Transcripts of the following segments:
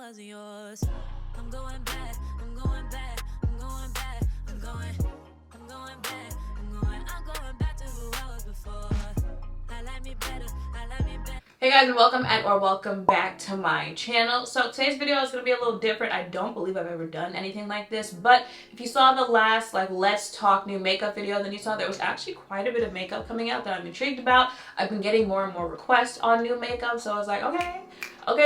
wasn't yours. I'm going back, I'm going back, I'm going back, I'm going back, I'm going back to who I was before. I like me better, I like me better. Hey guys, and welcome back to my channel. So today's video is going to be a little different. I don't believe I've ever done anything like this, but if you saw the last let's talk new makeup video, then you saw there was actually quite a bit of makeup coming out that I'm intrigued about. I've been getting more and more requests on new makeup, so I was like, okay,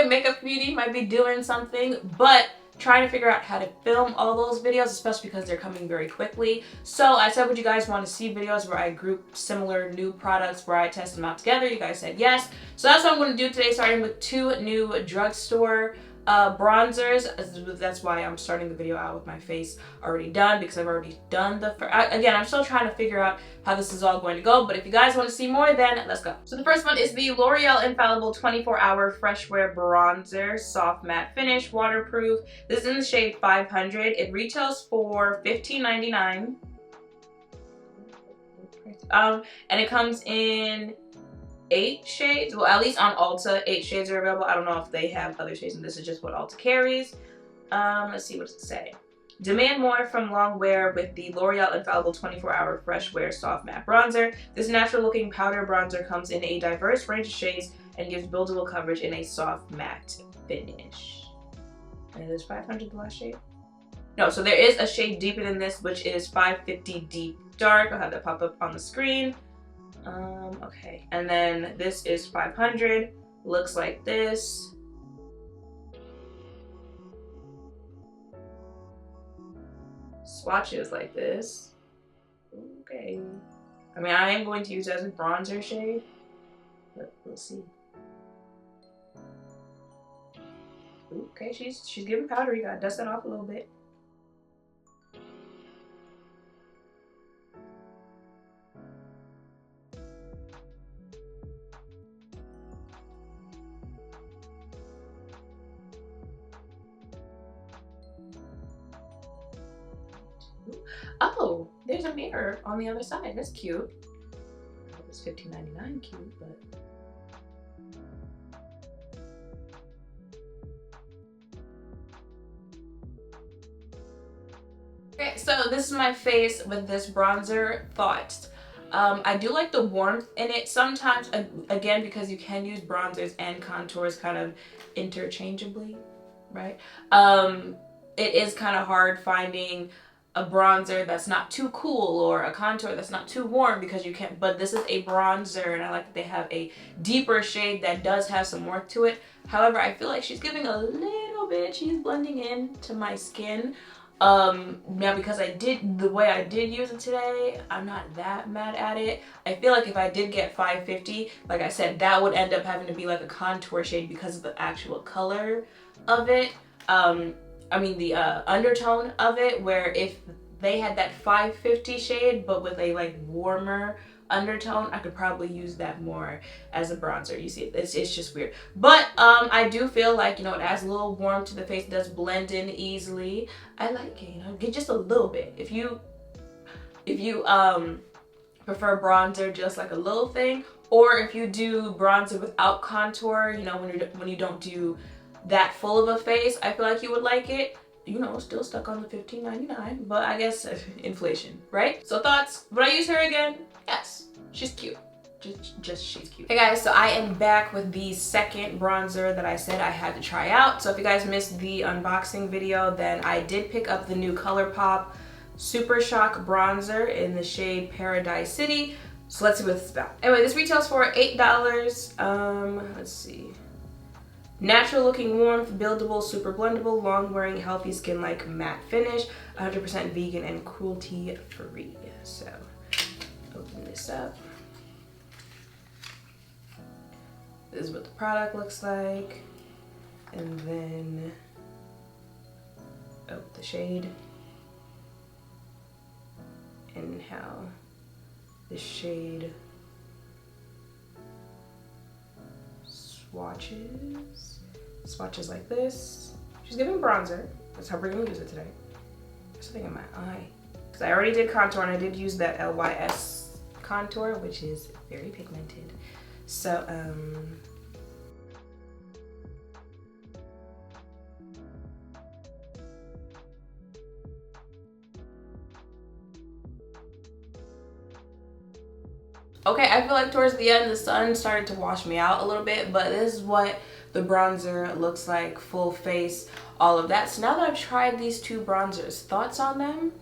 makeup community might be doing something, but trying to figure out how to film all those videos, especially because they're coming very quickly. So I said, would you guys want to see videos where I group similar new products where I test them out together? You guys said yes. So that's what I'm going to do today, starting with two new Drugstore bronzers. That's why I'm starting the video out with my face already done, because I've already done the again, I'm still trying to figure out how this is all going to go, but if you guys want to see more, then let's go. So the first one is the L'Oreal Infallible 24-Hour Fresh Wear Bronzer, Soft Matte Finish, Waterproof. This is in the shade 500. It retails for $15.99. And it comes in 8 shades. Well, at least on Ulta, 8 shades are available. I don't know if they have other shades, and this is just what Ulta carries. Let's see, what does it say? Demand more from long wear with the L'Oreal Infallible 24-Hour Fresh Wear Soft Matte Bronzer. This natural-looking powder bronzer comes in a diverse range of shades and gives buildable coverage in a soft matte finish. And it is 500 the last shade? No, so there is a shade deeper than this, which is 550 Deep Dark. I'll have that pop up on the screen. Okay, and then this is 500, looks like this. Swatches like this. Okay. I mean, I am going to use it as a bronzer shade, but we'll see. Okay, she's giving powdery. Gotta dust that off a little bit. Oh, there's a mirror on the other side. That's cute. It was $15.99 cute, but okay, so this is my face with this bronzer. Thoughts. I do like the warmth in it. Sometimes, again, because you can use bronzers and contours kind of interchangeably, right? It is kind of hard finding a bronzer that's not too cool or a contour that's not too warm, because you can't, but this is a bronzer and I like that they have a deeper shade that does have some work to it. However, I feel like she's giving a little bit, she's blending in to my skin. Now because the way I did use it today, I'm not that mad at it. I feel like if I did get 550, like I said, that would end up having to be like a contour shade because of the actual color of it. I mean the undertone of it, where if they had that 550 shade but with a like warmer undertone, I could probably use that more as a bronzer. You see, it's just weird, but I do feel like, you know, it adds a little warmth to the face. It does blend in easily. I like it, you know, get just a little bit. If you prefer bronzer just like a little thing, or if you do bronzer without contour, you know, when you don't do that full of a face, I feel like you would like it. You know, still stuck on the $15.99, but I guess inflation, right? So thoughts, would I use her again? Yes, she's cute. Just she's cute. Hey guys, so I am back with the second bronzer that I said I had to try out. So if you guys missed the unboxing video, then I did pick up the new Colourpop Super Shock bronzer in the shade Paradise City. So let's see what it's about. Anyway, this retails for $8. Let's see. Natural looking warmth, buildable, super blendable, long wearing, healthy skin like matte finish, 100% vegan and cruelty free. So open this up. This is what the product looks like. And then, oh, the shade. And how the shade swatches like this. She's giving bronzer. That's how we're gonna use it today. There's something in my eye. Because I already did contour and I did use that LYS contour, which is very pigmented. So, Okay, I feel like towards the end the sun started to wash me out a little bit, but this is what the bronzer looks like, full face, all of that. So now that I've tried these two bronzers, thoughts on them?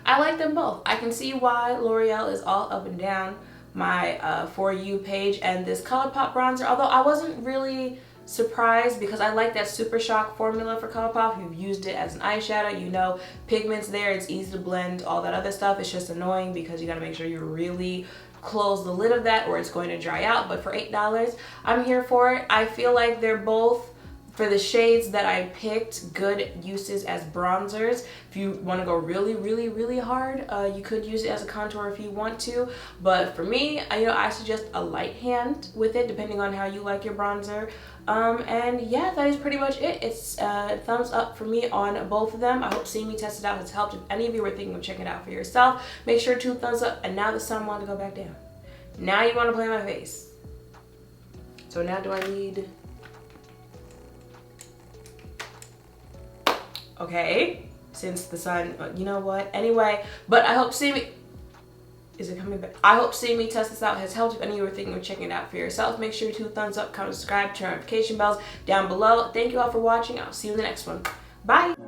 I like them both. I can see why L'Oreal is all up and down my For You page, and this Colourpop bronzer, although I wasn't really surprised because I like that Super Shock formula for Colourpop. If you've used it as an eyeshadow, you know pigment's there, it's easy to blend, all that other stuff. It's just annoying because you gotta make sure you really close the lid of that or it's going to dry out. But for $8, I'm here for it. I feel like they're both, for the shades that I picked, good uses as bronzers. If you want to go really, really, really hard, you could use it as a contour if you want to. But for me, I suggest a light hand with it, depending on how you like your bronzer. And yeah, that is pretty much it. It's thumbs up for me on both of them. I hope seeing me test it out has helped. If any of you were thinking of checking it out for yourself, make sure to thumbs up. And now the sun wanted to go back down. Now you want to play my face. So now do I need... Okay, since the sun, you know what? Anyway, but I hope seeing me... Is it coming back? I hope seeing me test this out has helped. If any of you were thinking of checking it out for yourself, make sure to thumbs up, comment, subscribe, turn notification bells down below. Thank you all for watching. I'll see you in the next one. Bye!